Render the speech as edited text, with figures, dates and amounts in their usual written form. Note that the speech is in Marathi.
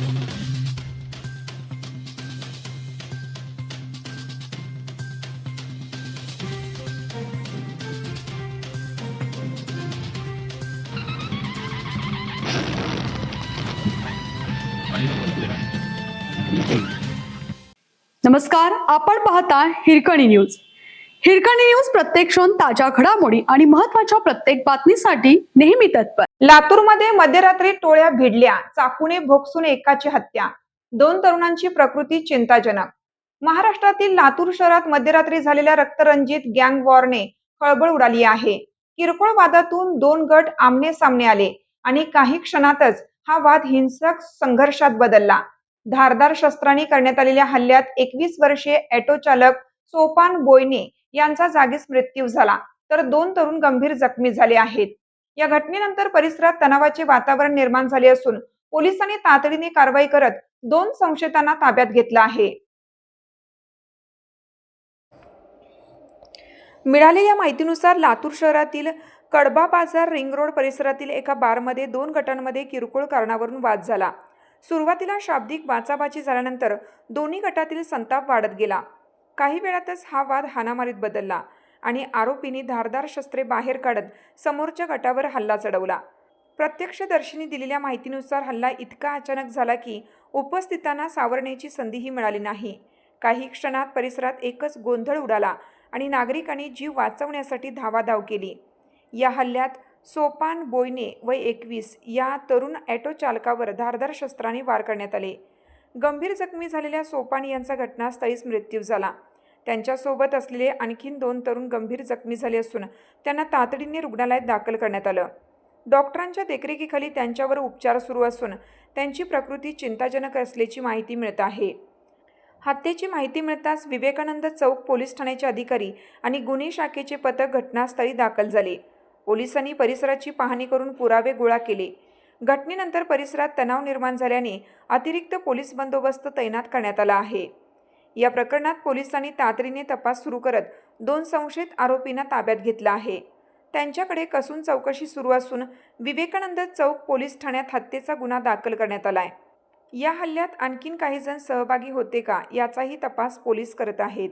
नमस्कार, आपण पाहता हिरकणी न्यूज. हिरकणी न्यूज प्रत्येक क्षण ताज्या घडामोडी आणि महत्त्वाच्या प्रत्येक बातमीसाठी नेहमी तत्पर. लातूरमध्ये मध्यरात्री टोळ्या भिडल्या, चाकूने भोगसून एकाची हत्या, 2 तरुणांची प्रकृती चिंताजनक. महाराष्ट्रातील लातूर शहरात मध्यरात्री झालेल्या रक्तरंजित गँग वॉरने खळबळ उडाली आहे. किरकोळ वादातून 2 गट आमने सामने आले आणि काही क्षणातच हा वाद हिंसक संघर्षात बदलला. धारदार शस्त्रांनी करण्यात आलेल्या हल्ल्यात 21 वर्षीय ऑटो चालक सोपान बोयने यांचा जागीच मृत्यू झाला, तर 2 तरुण गंभीर जखमी झाले आहेत. या घटनेनंतर परिसरात तणावाचे वातावरण निर्माण झाले असून पोलिसांनी तातडीने कारवाई करत 2 संशयितांना ताब्यात घेतलं आहे. मिळालेल्या माहितीनुसार लातूर शहरातील कडबा बाजार रिंग रोड परिसरातील एका बारमध्ये 2 गटांमध्ये किरकोळ कारणावरून वाद झाला. सुरुवातीला शाब्दिक बाचाबाची झाल्यानंतर दोन्ही गटातील संताप वाढत गेला. काही वेळातच हा वाद हाणामारीत बदलला आणि आरोपींनी धारदार शस्त्रे बाहेर काढत समोरच्या गटावर हल्ला चढवला. प्रत्यक्षदर्शींनी दिलेल्या माहितीनुसार हल्ला इतका अचानक झाला की उपस्थितांना सावरण्याची संधीही मिळाली नाही. काही क्षणात परिसरात एकच गोंधळ उडाला आणि नागरिकांनी जीव वाचवण्यासाठी धावाधाव केली. या हल्ल्यात सोपान बोयने वय 21 या तरुण ऑटो चालकावर धारदार शस्त्रांनी वार करण्यात आले. गंभीर जखमी झालेल्या सोपान यांचा घटनास्थळीच मृत्यू झाला. त्यांच्यासोबत असलेले आणखीन 2 तरुण गंभीर जखमी झाले असून त्यांना तातडीने रुग्णालयात दाखल करण्यात आलं. डॉक्टरांच्या देखरेखीखाली त्यांच्यावर उपचार सुरू असून त्यांची प्रकृती चिंताजनक असल्याची माहिती मिळत आहे. हत्येची माहिती मिळताच विवेकानंद चौक पोलीस ठाण्याचे अधिकारी आणि गुन्हे शाखेचे पथक घटनास्थळी दाखल झाले. पोलिसांनी परिसराची पाहणी करून पुरावे गोळा केले. घटनेनंतर परिसरात तणाव निर्माण झाल्याने अतिरिक्त पोलीस बंदोबस्त तैनात करण्यात आला आहे. या प्रकरणात पोलिसांनी तातडीने तपास सुरू करत 2 संशयित आरोपींना ताब्यात घेतलं आहे. त्यांच्याकडे कसून चौकशी सुरू असून विवेकानंद चौक पोलीस ठाण्यात हत्येचा गुन्हा दाखल करण्यात आलाय. या हल्ल्यात आणखीन काही जण सहभागी होते का याचाही तपास पोलीस करत आहेत.